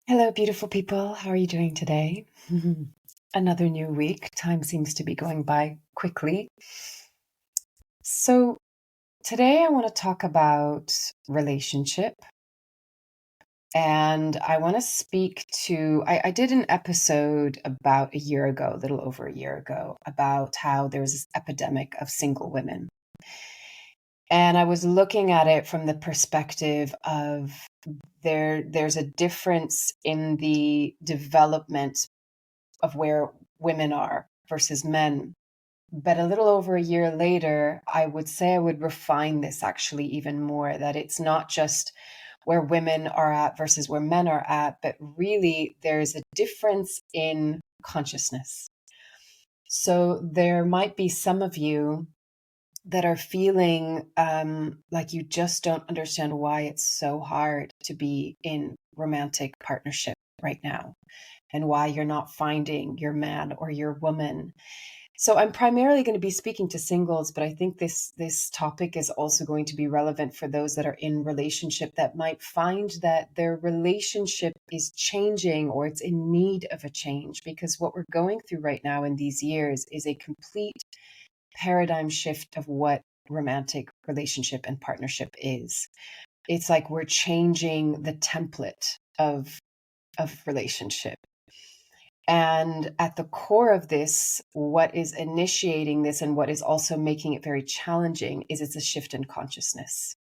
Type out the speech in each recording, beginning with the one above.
Hello, beautiful people. How are you doing today? Another new week. Time seems to be going by quickly. So, today I want to talk about relationship. And I want to speak to, I did an episode about a year ago, a little over a year ago, about how there's this epidemic of single women. And I was looking at it from the perspective of there's a difference in the development of where women are versus men. But a little over a year later, I would say I would refine this actually even more, that it's not just where women are at versus where men are at, but really there's a difference in consciousness. So there might be some of you that are feeling like you just don't understand why it's so hard to be in romantic partnership right now and why you're not finding your man or your woman. So I'm primarily going to be speaking to singles, but I think this topic is also going to be relevant for those that are in relationship that might find that their relationship is changing or it's in need of a change, because what we're going through right now in these years is a complete paradigm shift of what romantic relationship and partnership is. It's like we're changing the template of relationship. And at the core of this, what is initiating this and what is also making it very challenging is it's a shift in consciousness.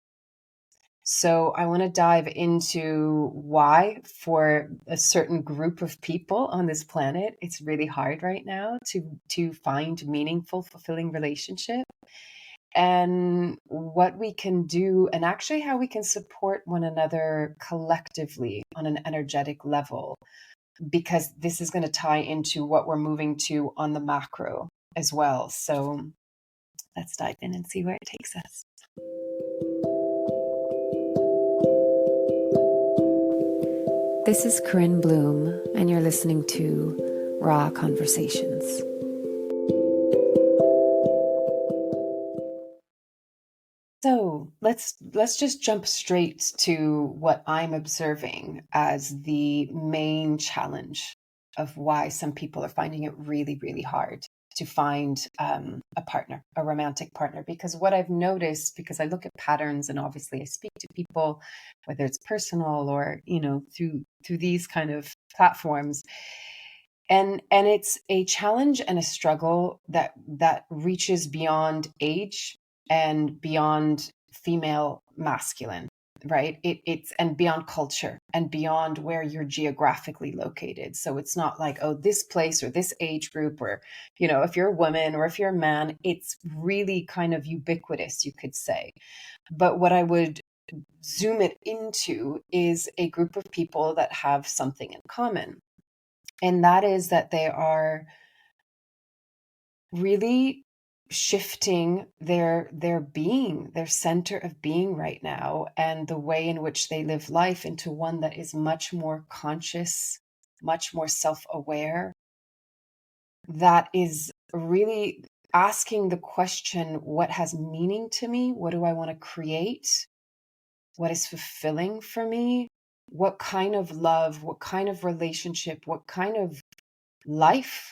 So I want to dive into why for a certain group of people on this planet, it's really hard right now to find meaningful, fulfilling relationship, and what we can do and actually how we can support one another collectively on an energetic level, because this is going to tie into what we're moving to on the macro as well. So let's dive in and see where it takes us. This is Corinne Bloom, and you're listening to Raw Conversations. So let's just jump straight to what I'm observing as the main challenge of why some people are finding it really, really hard to find a partner, a romantic partner. Because what I've noticed, because I look at patterns and obviously I speak to people, whether it's personal or through these kind of platforms, and it's a challenge and a struggle that reaches beyond age and beyond female masculine, right? It's and beyond culture and beyond where you're geographically located. So it's not like, oh, this place or this age group, or if you're a woman or if you're a man, it's really kind of ubiquitous, you could say. But what I would zoom it into is a group of people that have something in common, and that is that they are really shifting their being, their center of being right now, and the way in which they live life into one that is much more conscious, much more self-aware, that is really asking the question, what has meaning to me? What do I want to create? What is fulfilling for me? What kind of love, what kind of relationship, what kind of life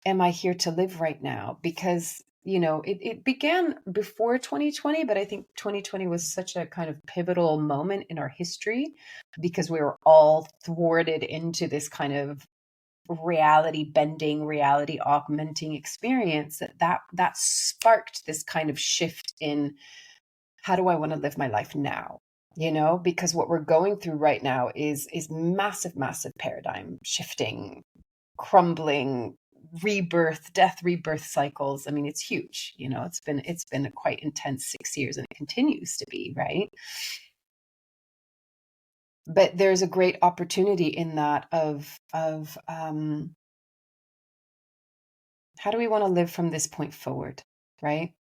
am I here to live right now? Because, it began before 2020, but I think 2020 was such a kind of pivotal moment in our history because we were all thwarted into this kind of reality bending, reality augmenting experience that sparked this kind of shift in how do I want to live my life now? Because what we're going through right now is massive, massive paradigm shifting, crumbling, rebirth, death, rebirth cycles. I mean, it's huge. It's been a quite intense 6 years, and it continues to be, right? But there's a great opportunity in that of how do we want to live from this point forward, right?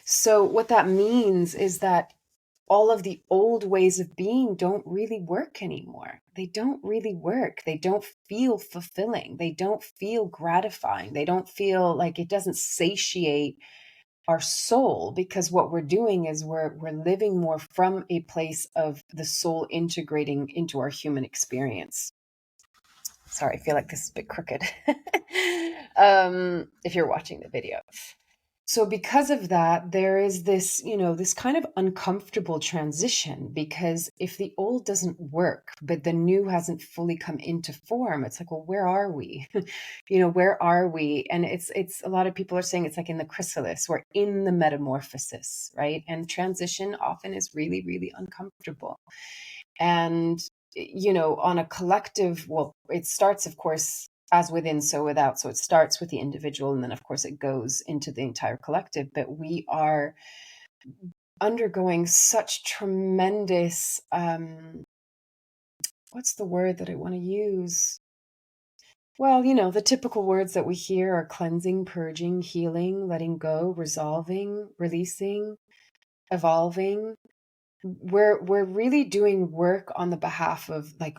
So what that means is that all of the old ways of being don't really work anymore. They don't really work. They don't feel fulfilling. They don't feel gratifying. They don't feel like it doesn't satiate our soul, because what we're doing is we're living more from a place of the soul integrating into our human experience. Sorry, I feel like this is a bit crooked. If you're watching the video. So because of that, there is this, this kind of uncomfortable transition, because if the old doesn't work, but the new hasn't fully come into form, it's like, well, where are we? Where are we? And it's a lot of people are saying it's like in the chrysalis, we're in the metamorphosis, right? And transition often is really, really uncomfortable. And, on a collective, well, it starts, of course, as within, so without. So it starts with the individual, and then, of course, it goes into the entire collective. But we are undergoing such tremendous, what's the word that I want to use? Well, the typical words that we hear are cleansing, purging, healing, letting go, resolving, releasing, evolving. We're really doing work on the behalf of, like,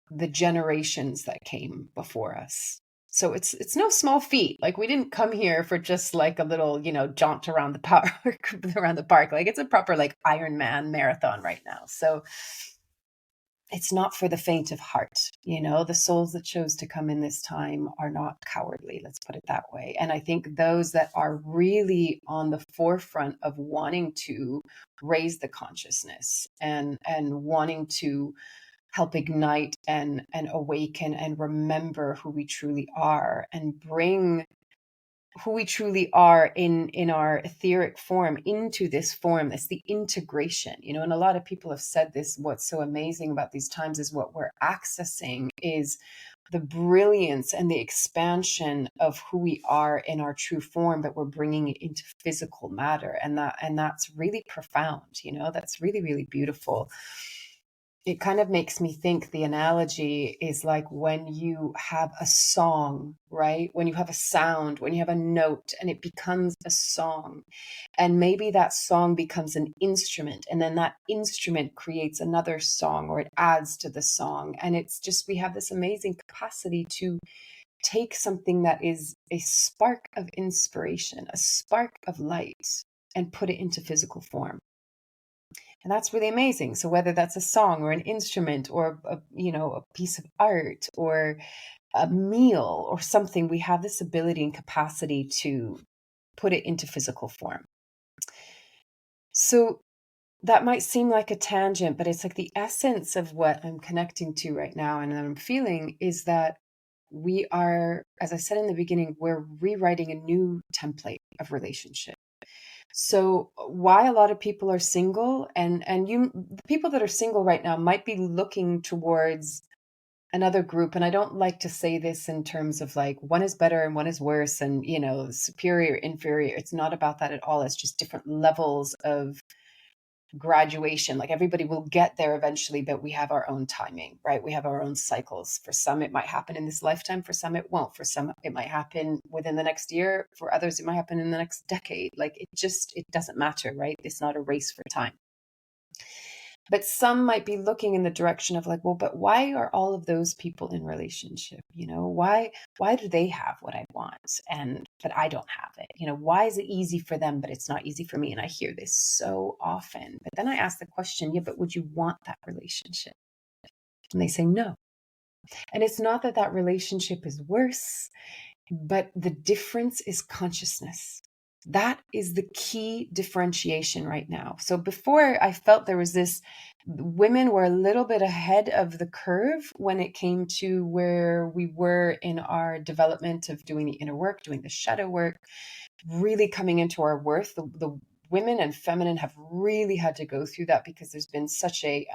the generations that came before us. So it's no small feat. Like, we didn't come here for just like a little, jaunt around the park, around the park. Like, it's a proper, like, Ironman marathon right now. So it's not for the faint of heart. The souls that chose to come in this time are not cowardly, let's put it that way. And I think those that are really on the forefront of wanting to raise the consciousness and wanting to help ignite and awaken and remember who we truly are, and bring who we truly are in our etheric form into this form. It's the integration, and a lot of people have said this. What's so amazing about these times is what we're accessing is the brilliance and the expansion of who we are in our true form, but we're bringing it into physical matter. And that's really profound. That's really, really beautiful. It kind of makes me think, the analogy is like when you have a song, right? When you have a sound, when you have a note and it becomes a song, and maybe that song becomes an instrument, and then that instrument creates another song, or it adds to the song. And it's just, we have this amazing capacity to take something that is a spark of inspiration, a spark of light, and put it into physical form. And that's really amazing. So whether that's a song or an instrument or a piece of art or a meal or something, we have this ability and capacity to put it into physical form. So that might seem like a tangent, but it's like the essence of what I'm connecting to right now and that I'm feeling is that we are, as I said in the beginning, we're rewriting a new template of relationship. So why a lot of people are single, and the people that are single right now might be looking towards another group. And I don't like to say this in terms of like one is better and one is worse and, superior, inferior. It's not about that at all. It's just different levels of graduation. Like, everybody will get there eventually, but we have our own timing, right? We have our own cycles. For some, it might happen in this lifetime. For some, it won't. For some, it might happen within the next year. For others, it might happen in the next decade. Like, it doesn't matter, right? It's not a race for time. But some might be looking in the direction of like, well, but why are all of those people in relationship? Why do they have what I want but I don't have it? Why is it easy for them, but it's not easy for me? And I hear this so often. But then I ask the question, yeah, but would you want that relationship? And they say no. And it's not that that relationship is worse, but the difference is consciousness. That is the key differentiation right now. So before, I felt there was this, women were a little bit ahead of the curve when it came to where we were in our development of doing the inner work, doing the shadow work, really coming into our worth. The women and feminine have really had to go through that, because there's been such a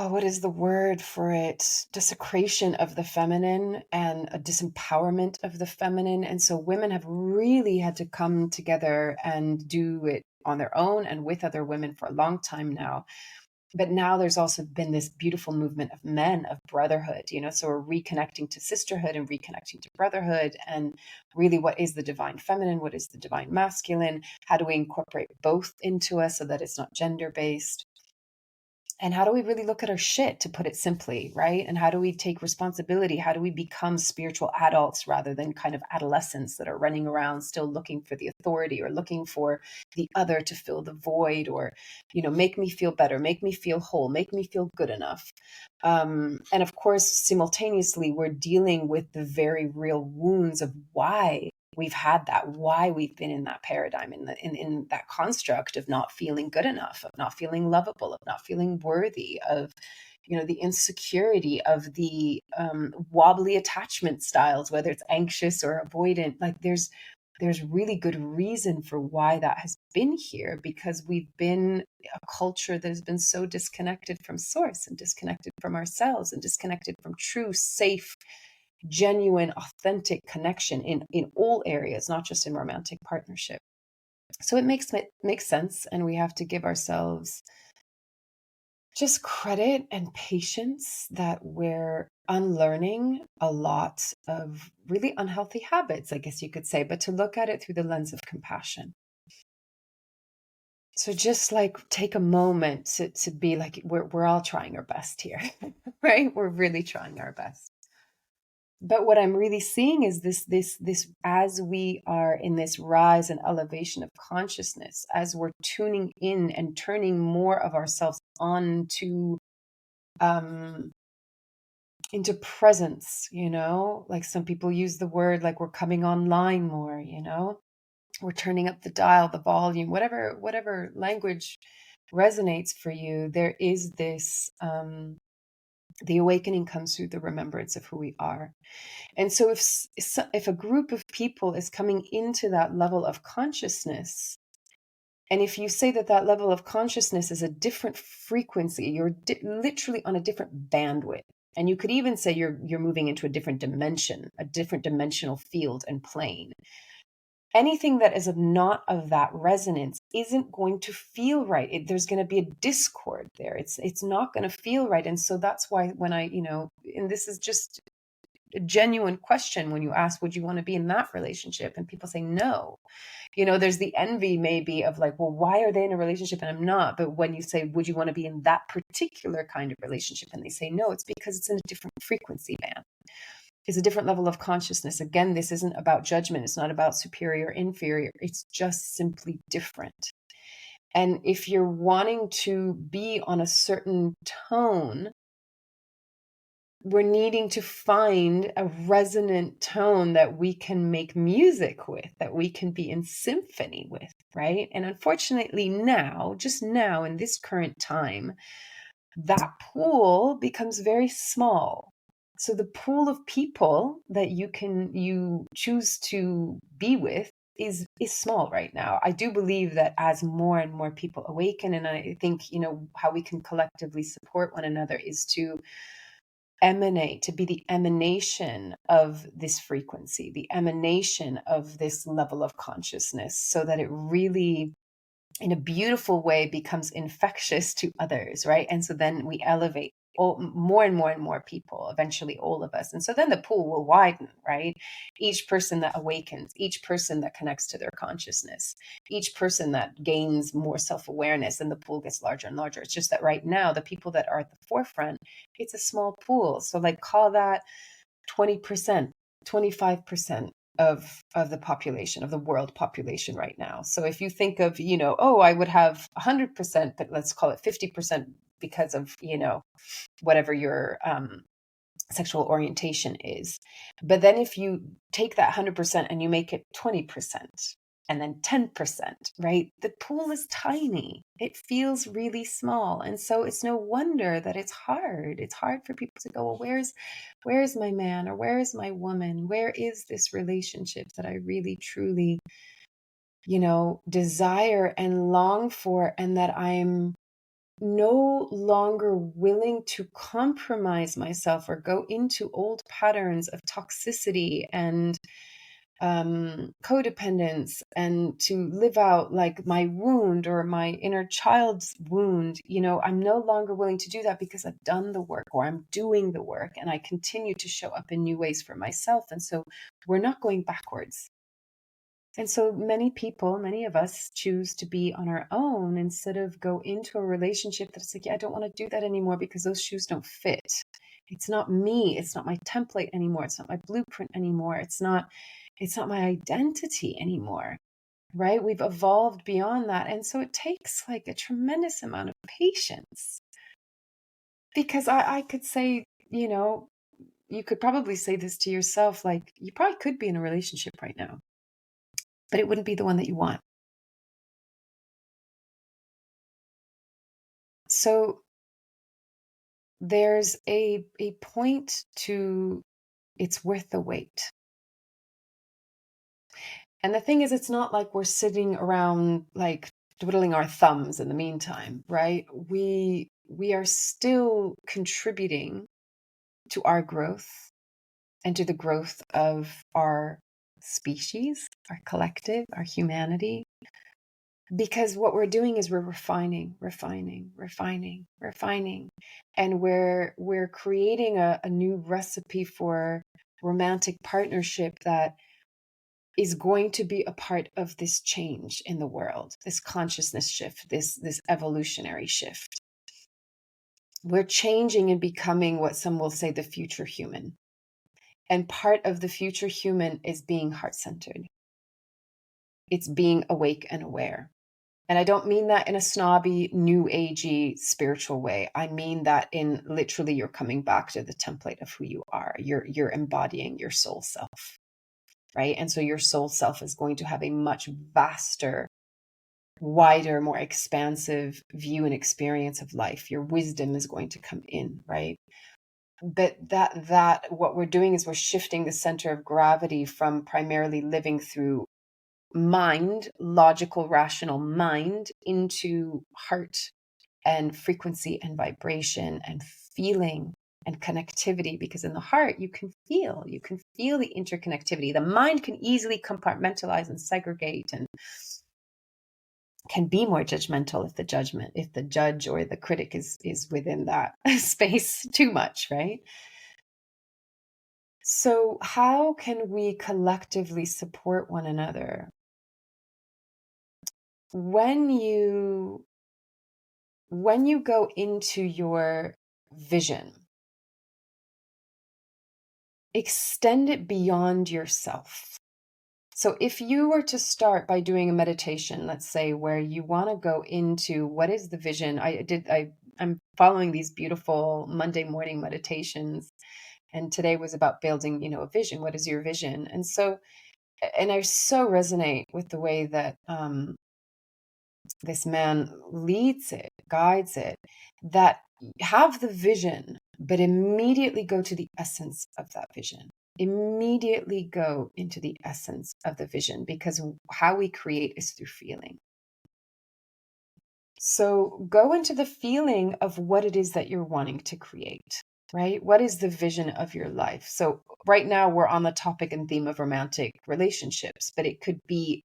what is the word for it? Desecration of the feminine and a disempowerment of the feminine. And so women have really had to come together and do it on their own and with other women for a long time now. But now there's also been this beautiful movement of men, of brotherhood, so we're reconnecting to sisterhood and reconnecting to brotherhood. And really, what is the divine feminine? What is the divine masculine? How do we incorporate both into us so that it's not gender based? And how do we really look at our shit, to put it simply, right? And how do we take responsibility? How do we become spiritual adults rather than kind of adolescents that are running around still looking for the authority or looking for the other to fill the void, or, make me feel better, make me feel whole, make me feel good enough. And of course, simultaneously, we're dealing with the very real wounds of why we've had that, why we've been in that paradigm, in that construct of not feeling good enough, of not feeling lovable, of not feeling worthy, of the insecurity, of the wobbly attachment styles, whether it's anxious or avoidant. Like there's really good reason for why that has been here, because we've been a culture that has been so disconnected from source and disconnected from ourselves and disconnected from true, safe, genuine, authentic connection in all areas, not just in romantic partnership. So it makes sense, and we have to give ourselves just credit and patience that we're unlearning a lot of really unhealthy habits, I guess you could say, but to look at it through the lens of compassion. So just like take a moment to be like, we're all trying our best here, right? We're really trying our best. But what I'm really seeing is this as we are in this rise and elevation of consciousness, as we're tuning in and turning more of ourselves on to into presence, like some people use the word, like we're coming online more, we're turning up the dial, the volume, whatever language resonates for you. There is this the awakening comes through the remembrance of who we are. And so if a group of people is coming into that level of consciousness, and if you say that that level of consciousness is a different frequency, you're literally on a different bandwidth. And you could even say you're moving into a different dimension, a different dimensional field and plane. Anything that is not of that resonance isn't going to feel right. There's going to be a discord there. It's not going to feel right. And so that's why when I, and this is just a genuine question, when you ask, would you want to be in that relationship? And people say no. There's the envy maybe of like, well, why are they in a relationship and I'm not? But when you say, would you want to be in that particular kind of relationship? And they say no, it's because it's in a different frequency band. It's a different level of consciousness. Again, this isn't about judgment. It's not about superior, inferior. It's just simply different. And if you're wanting to be on a certain tone, we're needing to find a resonant tone that we can make music with, that we can be in symphony with, right? And unfortunately just now in this current time, that pool becomes very small. So the pool of people that you choose to be with is small right now. I do believe that as more and more people awaken, and I think, how we can collectively support one another is to emanate, to be the emanation of this frequency, the emanation of this level of consciousness, so that it really, in a beautiful way, becomes infectious to others, right? And so then we elevate more and more and more people, eventually all of us. And so then the pool will widen, right? Each person that awakens, each person that connects to their consciousness, each person that gains more self-awareness, and the pool gets larger and larger. It's just that right now, the people that are at the forefront, it's a small pool. So like call that 20%, 25% of the population, of the world population right now. So if you think of, I would have 100%, but let's call it 50% because of, whatever your sexual orientation is. But then if you take that 100% and you make it 20%, and then 10%, right? The pool is tiny. It feels really small. And so it's no wonder that it's hard. It's hard for people to go, well, where's my man, or where is my woman? Where is this relationship that I really, truly, desire and long for, and that I'm no longer willing to compromise myself or go into old patterns of toxicity and codependence, and to live out like my wound or my inner child's wound. I'm no longer willing to do that because I've done the work, or I'm doing the work, and I continue to show up in new ways for myself. And so we're not going backwards. And so many people, many of us choose to be on our own instead of go into a relationship that's like, yeah, I don't want to do that anymore because those shoes don't fit. It's not me. It's not my template anymore. It's not my blueprint anymore. It's not my identity anymore. Right? We've evolved beyond that. And so it takes like a tremendous amount of patience. Because I could say, you could probably say this to yourself, like you probably could be in a relationship right now, but it wouldn't be the one that you want. So there's a point to it's worth the wait. And the thing is, it's not like we're sitting around like twiddling our thumbs in the meantime, right? We are still contributing to our growth and to the growth of our species, our collective, our humanity. Because what we're doing is we're refining, and we're creating a new recipe for romantic partnership that is going to be a part of this change in the world, this consciousness shift, this evolutionary shift. We're changing and becoming what some will say the future human. And part of the future human is being heart-centered. It's being awake and aware. And I don't mean that in a snobby, new agey spiritual way. I mean that in literally you're coming back to the template of who you are. You're embodying your soul self, right? And so your soul self is going to have a much vaster, wider, more expansive view and experience of life. Your wisdom is going to come in, right? But that what we're doing is we're shifting the center of gravity from primarily living through mind, logical, rational mind, into heart and frequency and vibration and feeling and connectivity. Because in the heart, you can feel the interconnectivity. The mind can easily compartmentalize and segregate and can be more judgmental if the judge or the critic is within that space too much, right? So how can we collectively support one another? When you go into your vision, extend it beyond yourself. So if you were to start by doing a meditation, let's say, where you want to go into what is the vision. I'm following these beautiful Monday morning meditations, and today was about building, a vision. What is your vision? And I so resonate with the way that this man leads it, guides it, that have the vision, but immediately go to the essence of that vision. Immediately go into the essence of the vision, because how we create is through feeling. So go into the feeling of what it is that you're wanting to create, right? What is the vision of your life? So right now we're on the topic and theme of romantic relationships, but it could be,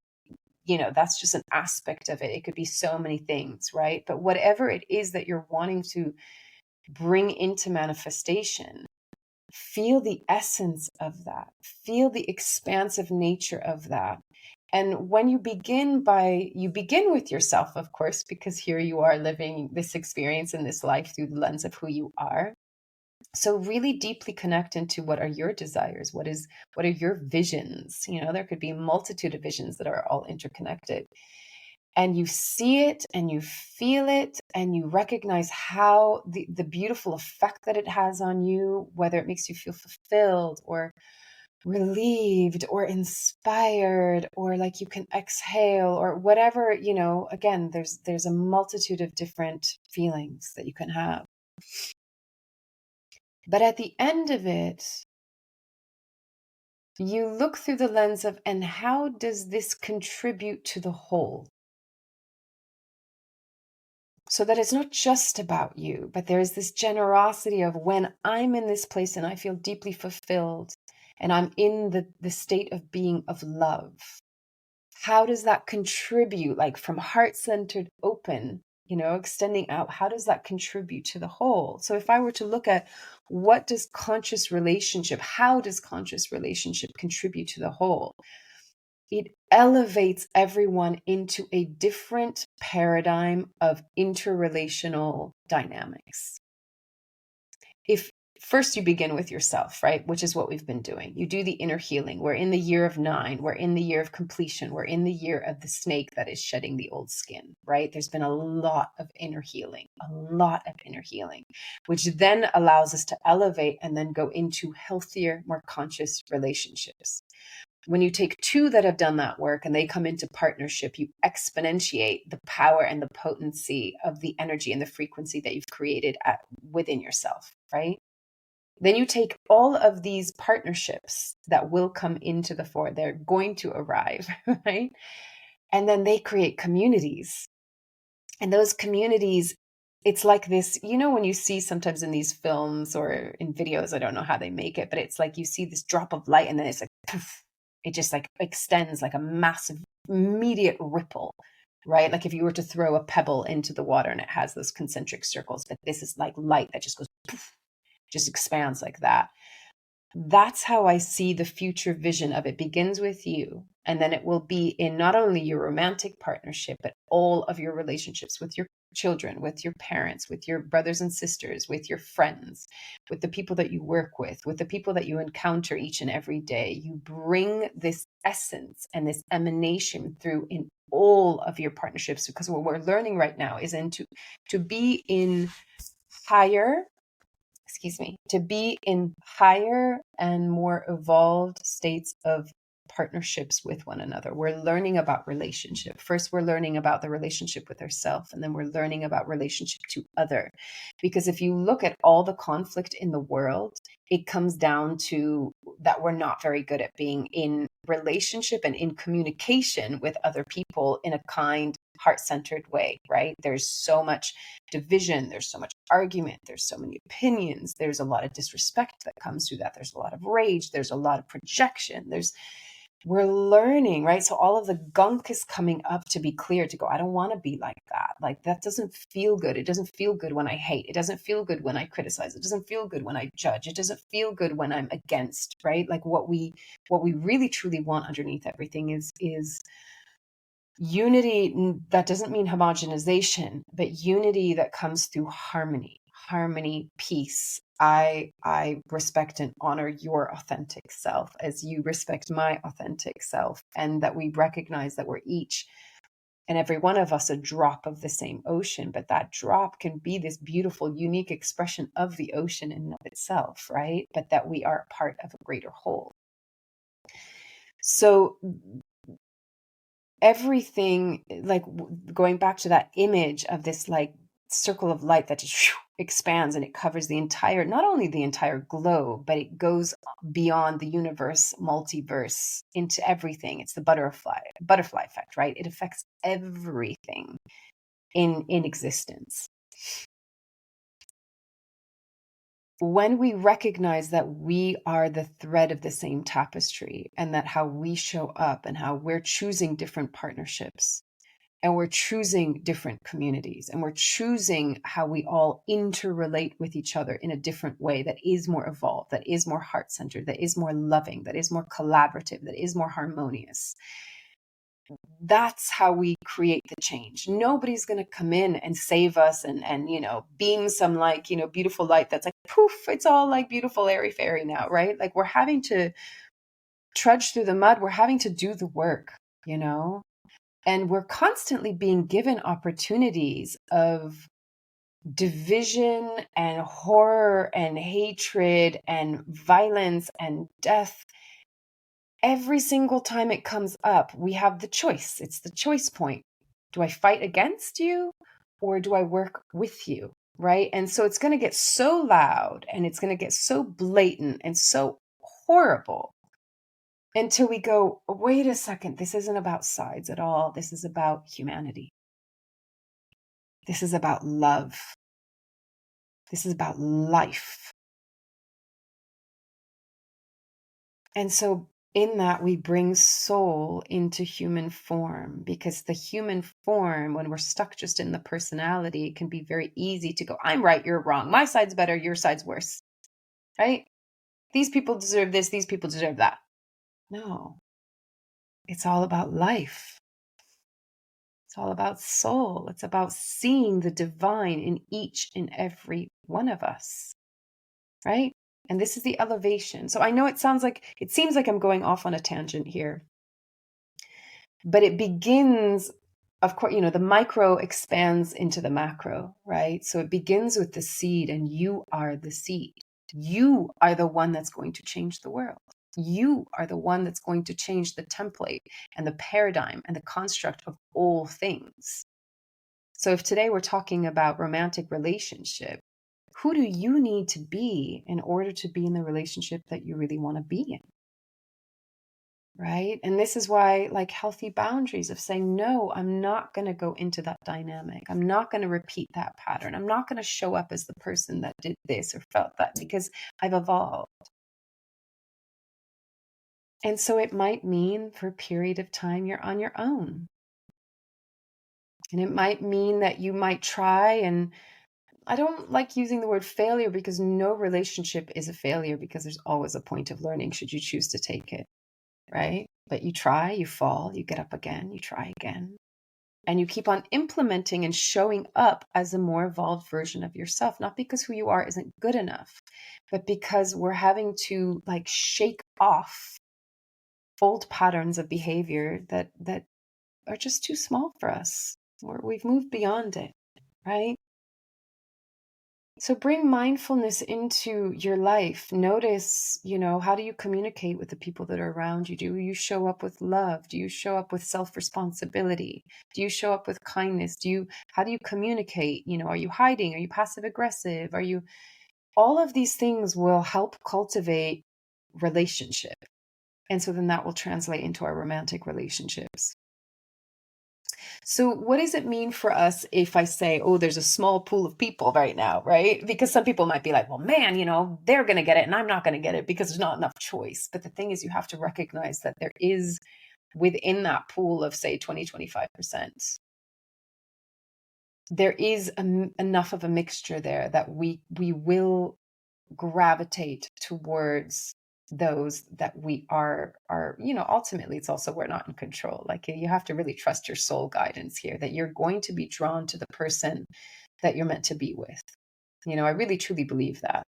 that's just an aspect of it. It could be so many things, right? But whatever it is that you're wanting to bring into manifestation, feel the essence of that, feel the expansive nature of that. And when you begin with yourself, of course, because here you are living this experience in this life through the lens of who you are. So really deeply connect into what are your desires? What are your visions? There could be a multitude of visions that are all interconnected. And you see it and you feel it and you recognize how the beautiful effect that it has on you, whether it makes you feel fulfilled or relieved or inspired, or like you can exhale or whatever, again, there's a multitude of different feelings that you can have. But at the end of it, you look through the lens of, and how does this contribute to the whole? So that it's not just about you, but there is this generosity of, when I'm in this place and I feel deeply fulfilled and I'm in the state of being of love, how does that contribute, like from heart-centered open, extending out, how does that contribute to the whole? So if I were to look at how does conscious relationship contribute to the whole? it elevates everyone into a different paradigm of interrelational dynamics. If first you begin with yourself, right? Which is what we've been doing. You do the inner healing. We're in the year of 9. We're in the year of completion. We're in the year of the snake that is shedding the old skin, right? There's been a lot of inner healing, which then allows us to elevate and then go into healthier, more conscious relationships. When you take 2 that have done that work and they come into partnership, you exponentiate the power and the potency of the energy and the frequency that you've created within yourself, right? Then you take all of these partnerships that will come into the fore, they're going to arrive, right? And then they create communities. And those communities, it's like this, when you see sometimes in these films or in videos, I don't know how they make it, but it's like you see this drop of light and then it's like, poof, it just like extends like a massive immediate ripple, right? Like if you were to throw a pebble into the water and it has those concentric circles, but this is like light that just goes poof, just expands like that. That's how I see the future vision of it. Begins with you, and then it will be in not only your romantic partnership, but all of your relationships with your children, with your parents, with your brothers and sisters, with your friends, with the people that you work with the people that you encounter each and every day. You bring this essence and this emanation through in all of your partnerships, because what we're learning right now is to be in higher to be in higher and more evolved states of partnerships with one another. We're learning about relationship. First, we're learning about the relationship with ourselves, and then we're learning about relationship to other. Because if you look at all the conflict in the world, it comes down to that we're not very good at being in relationship and in communication with other people in a kind, heart-centered way, right? There's so much division, there's so much argument, there's so many opinions, there's a lot of disrespect that comes through that, there's a lot of rage, there's a lot of projection, we're learning, right? So all of the gunk is coming up to be clear, to go, I don't want to be like that. Like that doesn't feel good. It doesn't feel good when I hate. It doesn't feel good when I criticize. It doesn't feel good when I judge. It doesn't feel good when I'm against, right? Like what we really truly want underneath everything is unity. That doesn't mean homogenization, but unity that comes through harmony, peace. I respect and honor your authentic self as you respect my authentic self, and that we recognize that we're each and every one of us a drop of the same ocean, but that drop can be this beautiful, unique expression of the ocean in and of itself, right? But that we are part of a greater whole. So everything, like going back to that image of this like circle of light that just expands and it covers the entire, not only the entire globe, but it goes beyond the universe, multiverse, into everything. It's the butterfly effect, right? It affects everything in existence. When we recognize that we are the thread of the same tapestry, and that how we show up and how we're choosing different partnerships, and we're choosing different communities, and we're choosing how we all interrelate with each other in a different way that is more evolved, that is more heart-centered, that is more loving, that is more collaborative, that is more harmonious. That's how we create the change. Nobody's going to come in and save us and beam some like, beautiful light that's like, poof, it's all like beautiful, airy fairy now, right? Like we're having to trudge through the mud. We're having to do the work, and we're constantly being given opportunities of division and horror and hatred and violence and death. Every single time it comes up, we have the choice. It's the choice point. Do I fight against you or do I work with you? Right? And so it's going to get so loud and it's going to get so blatant and so horrible until we go, wait a second, this isn't about sides at all. This is about humanity. This is about love. This is about life. And so in that, we bring soul into human form, because the human form, when we're stuck just in the personality, it can be very easy to go, I'm right, you're wrong. My side's better, your side's worse, right? These people deserve this, these people deserve that. No. It's all about life. It's all about soul. It's about seeing the divine in each and every one of us, right? And this is the elevation. So I know it seems like I'm going off on a tangent here, but it begins, of course, the micro expands into the macro, right? So it begins with the seed, and you are the seed. You are the one that's going to change the world. You are the one that's going to change the template and the paradigm and the construct of all things. So if today we're talking about romantic relationship, who do you need to be in order to be in the relationship that you really want to be in? Right? And this is why, like, healthy boundaries of saying, no, I'm not going to go into that dynamic. I'm not going to repeat that pattern. I'm not going to show up as the person that did this or felt that, because I've evolved. And so it might mean for a period of time you're on your own. And it might mean that you might try, and I don't like using the word failure, because no relationship is a failure, because there's always a point of learning should you choose to take it, right? But you try, you fall, you get up again, you try again. And you keep on implementing and showing up as a more evolved version of yourself, not because who you are isn't good enough, but because we're having to, like, shake off old patterns of behavior that are just too small for us, or we've moved beyond it, right? So bring mindfulness into your life. Notice, how do you communicate with the people that are around you? Do you show up with love? Do you show up with self-responsibility? Do you show up with kindness? How do you communicate? Are you hiding? Are you passive aggressive? All of these things will help cultivate relationship. And so then that will translate into our romantic relationships. So what does it mean for us if I say, oh, there's a small pool of people right now, right? Because some people might be like, well, man, they're going to get it and I'm not going to get it because there's not enough choice. But the thing is, you have to recognize that there is, within that pool of, say, 20-25%, there is enough of a mixture there that we will gravitate towards those that we are, ultimately it's also, we're not in control. Like, you have to really trust your soul guidance here, that you're going to be drawn to the person that you're meant to be with. I really truly believe that.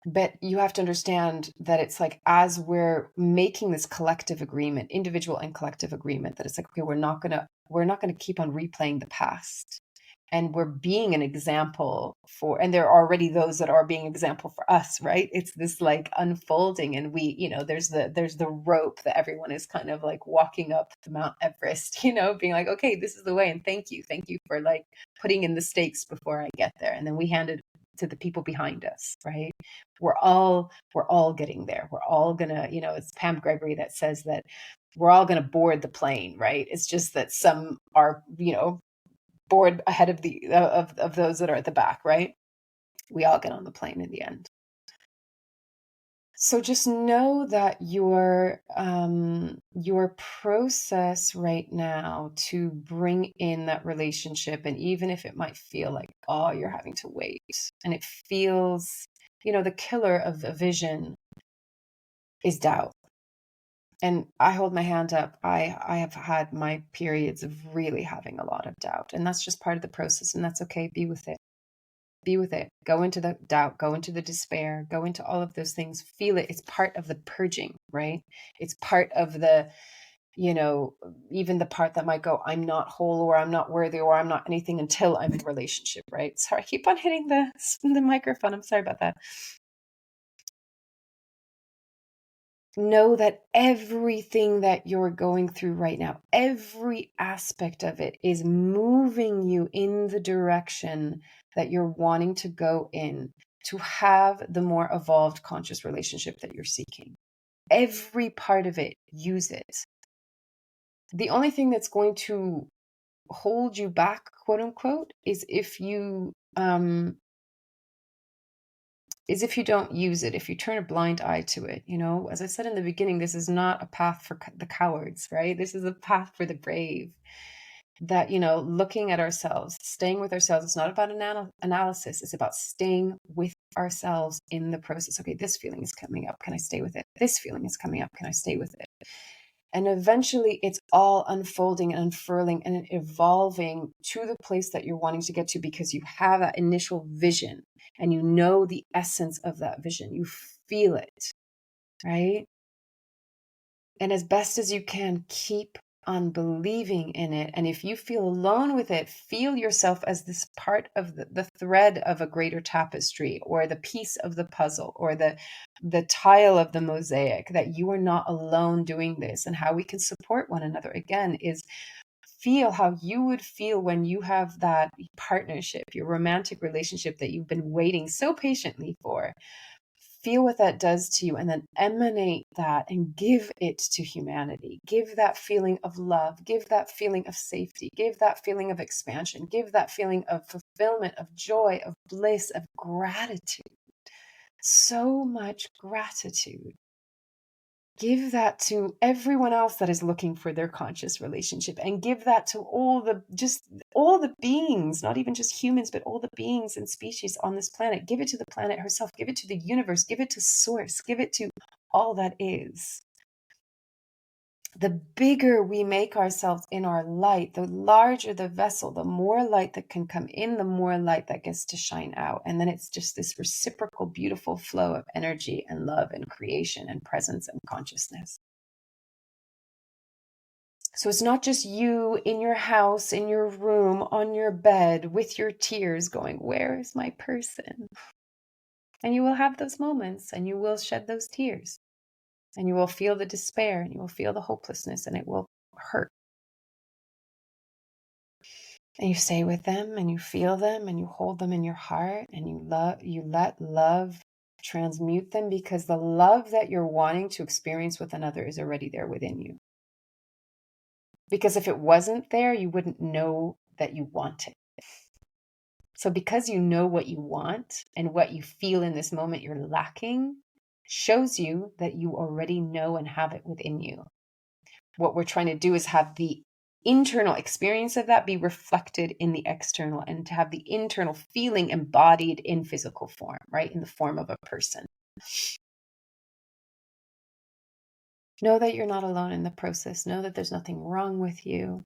But you have to understand that it's like, as we're making this collective agreement, individual and collective agreement, that it's like, okay, we're not going to keep on replaying the past. And we're being an example and there are already those that are being example for us, right? It's this, like, unfolding, and there's the rope that everyone is kind of like walking up the Mount Everest, being like, okay, this is the way, and thank you for, like, putting in the stakes before I get there. And then we hand it to the people behind us, right? We're all getting there. We're all gonna, it's Pam Gregory that says that we're all gonna board the plane, right? It's just that some are, board ahead of of those that are at the back, right? We all get on the plane in the end. So just know that your process right now to bring in that relationship, and even if it might feel like, oh, you're having to wait, and it feels, the killer of a vision is doubt. And I hold my hand up. I have had my periods of really having a lot of doubt, and that's just part of the process, and that's okay. Be with it. Be with it. Go into the doubt, go into the despair, go into all of those things. Feel it. It's part of the purging, right? It's part of the, even the part that might go, I'm not whole, or I'm not worthy, or I'm not anything until I'm in a relationship, right? Sorry, I keep on hitting the microphone. I'm sorry about that. Know that everything that you're going through right now, every aspect of it, is moving you in the direction that you're wanting to go in, to have the more evolved conscious relationship that you're seeking. Every part of it, use it. The only thing that's going to hold you back, quote unquote, is if you don't use it, if you turn a blind eye to it. As I said in the beginning, this is not a path for the cowards, right? This is a path for the brave. That, looking at ourselves, staying with ourselves, it's not about analysis. It's about staying with ourselves in the process. Okay, this feeling is coming up. Can I stay with it? This feeling is coming up. Can I stay with it? And eventually it's all unfolding and unfurling and evolving to the place that you're wanting to get to, because you have that initial vision and you know the essence of that vision. You feel it, right? And as best as you can, keep on believing in it. And if you feel alone with it, feel yourself as this part of the thread of a greater tapestry, or the piece of the puzzle, or the tile of the mosaic, that you are not alone doing this. And how we can support one another, again, is feel how you would feel when you have that partnership, your romantic relationship that you've been waiting so patiently for. Feel what that does to you, and then emanate that and give it to humanity. Give that feeling of love, give that feeling of safety, give that feeling of expansion, give that feeling of fulfillment, of joy, of bliss, of gratitude. So much gratitude. Give that to everyone else that is looking for their conscious relationship, and give that to all the beings, not even just humans, but all the beings and species on this planet. Give it to the planet herself, give it to the universe, give it to source, give it to all that is. The bigger we make ourselves in our light, the larger the vessel, the more light that can come in, the more light that gets to shine out. And then it's just this reciprocal, beautiful flow of energy and love and creation and presence and consciousness. So it's not just you in your house, in your room, on your bed with your tears going, where is my person? And you will have those moments, and you will shed those tears, and you will feel the despair, and you will feel the hopelessness, and it will hurt. And you stay with them, and you feel them, and you hold them in your heart, and you let love transmute them, because the love that you're wanting to experience with another is already there within you. Because if it wasn't there, you wouldn't know that you want it. So because you know what you want and what you feel in this moment you're lacking, shows you that you already know and have it within you. What we're trying to do is have the internal experience of that be reflected in the external, and to have the internal feeling embodied in physical form, right? In the form of a person. Know that you're not alone in the process. Know that there's nothing wrong with you.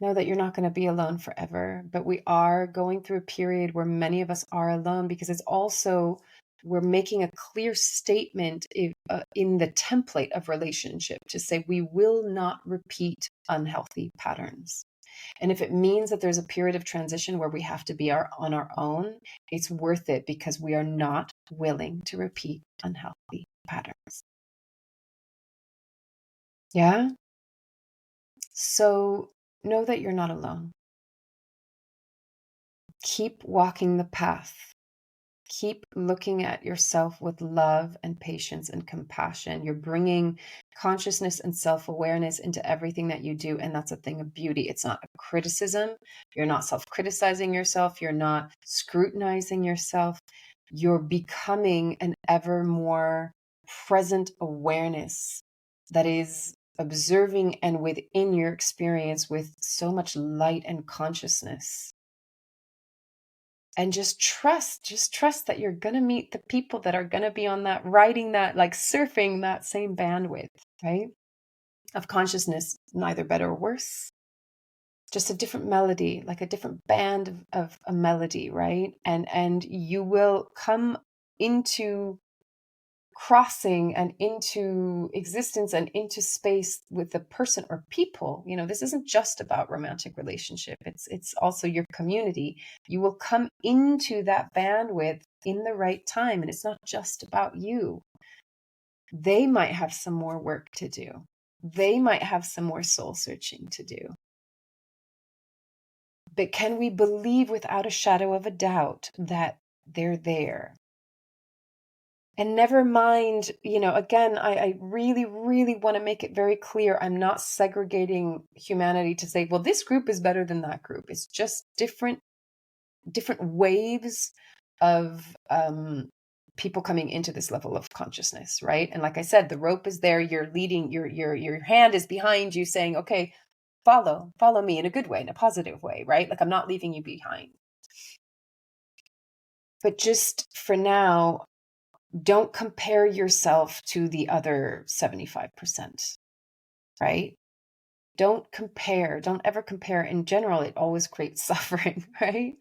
Know that you're not going to be alone forever, but we are going through a period where many of us are alone, because it's also, we're making a clear statement in the template of relationship to say we will not repeat unhealthy patterns. And if it means that there's a period of transition where we have to be on our own, it's worth it, because we are not willing to repeat unhealthy patterns. Yeah? So know that you're not alone. Keep walking the path. Keep looking at yourself with love and patience and compassion. You're bringing consciousness and self-awareness into everything that you do. And that's a thing of beauty. It's not a criticism. You're not self-criticizing yourself. You're not scrutinizing yourself. You're becoming an ever more present awareness that is observing and within your experience with so much light and consciousness. And just trust that you're going to meet the people that are going to be on that, riding that, like surfing that same bandwidth, right? Of consciousness, neither better or worse, just a different melody, like a different band of a melody, right? And you will come into crossing and into existence and into space with the person or people. This isn't just about romantic relationship. It's also your community. You will come into that bandwidth in the right time, and it's not just about you. They might have some more work to do. They might have some more soul searching to do. But can we believe without a shadow of a doubt that they're there? And never mind, again, I really, really want to make it very clear. I'm not segregating humanity to say, well, this group is better than that group. It's just different waves of people coming into this level of consciousness, right? And like I said, the rope is there. You're leading. Your hand is behind you, saying, "Okay, follow me in a good way, in a positive way," right? Like I'm not leaving you behind. But just for now, don't compare yourself to the other 75%. right? Don't compare. Don't ever compare. In general, it always creates suffering, right?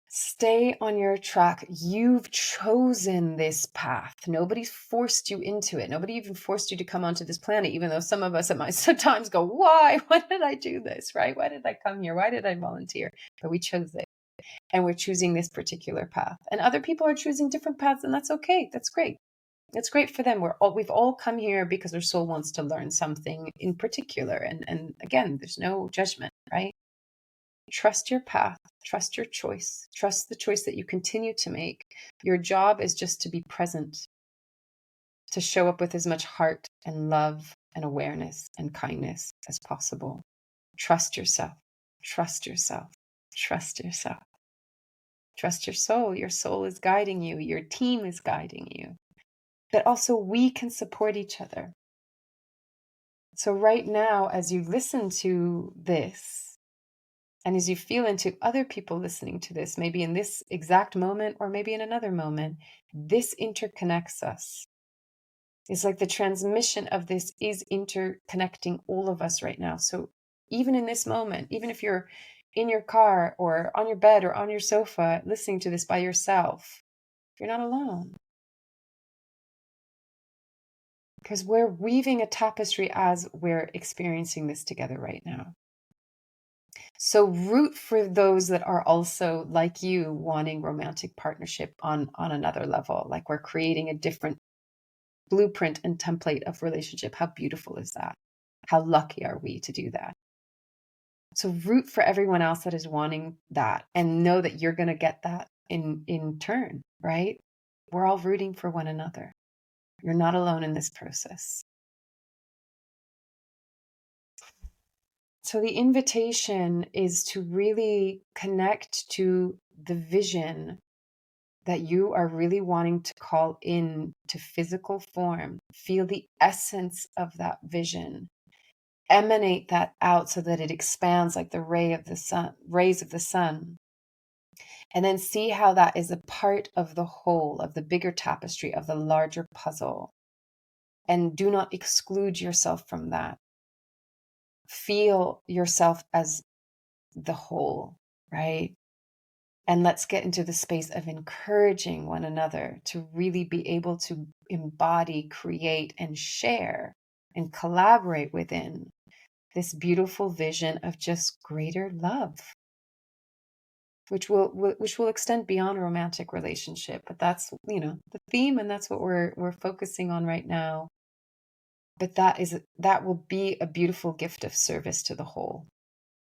Stay on your track. You've chosen this path. Nobody's forced you into it. Nobody even forced you to come onto this planet, even though some of us might sometimes go, why? Why did I do this, right? Why did I come here? Why did I volunteer? But we chose it. And we're choosing this particular path. And other people are choosing different paths, and that's okay. That's great. It's great for them. We've all come here because our soul wants to learn something in particular. And again, there's no judgment, right? Trust your path, trust your choice, trust the choice that you continue to make. Your job is just to be present, to show up with as much heart and love and awareness and kindness as possible. Trust yourself, trust yourself, trust yourself. Trust your soul. Your soul is guiding you. Your team is guiding you. But also we can support each other. So right now, as you listen to this, and as you feel into other people listening to this, maybe in this exact moment or maybe in another moment, this interconnects us. It's like the transmission of this is interconnecting all of us right now. So even in this moment, even if you're in your car or on your bed or on your sofa listening to this by yourself, you're not alone. Because we're weaving a tapestry as we're experiencing this together right now. So root for those that are also like you wanting romantic partnership on another level. Like we're creating a different blueprint and template of relationship. How beautiful is that? How lucky are we to do that? So root for everyone else that is wanting that and know that you're going to get that in turn, right? We're all rooting for one another. You're not alone in this process. So the invitation is to really connect to the vision that you are really wanting to call in to physical form. Feel the essence of that vision. Emanate that out so that it expands like the rays of the sun. And then see how that is a part of the whole, of the bigger tapestry, of the larger puzzle. And do not exclude yourself from that. Feel yourself as the whole, right? And let's get into the space of encouraging one another to really be able to embody, create, and share and collaborate within this beautiful vision of just greater love, which will extend beyond a romantic relationship. But that's, the theme, and that's what we're focusing on right now. But that will be a beautiful gift of service to the whole,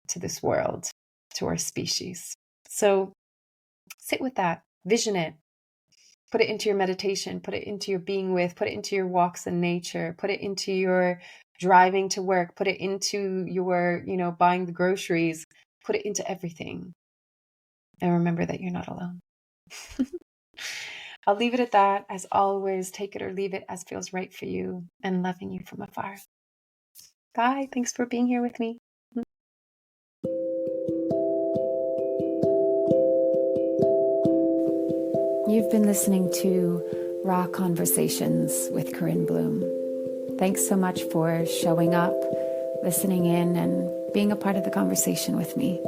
to this world, to our species. So sit with that, vision it, put it into your meditation, put it into your being with, put it into your walks in nature, put it into your driving to work, put it into your, buying the groceries, put it into everything. And remember that you're not alone. I'll leave it at that. As always, take it or leave it as feels right for you, and loving you from afar. Bye. Thanks for being here with me. You've been listening to Raw Conversations with Corinne Bloom. Thanks so much for showing up, listening in, and being a part of the conversation with me.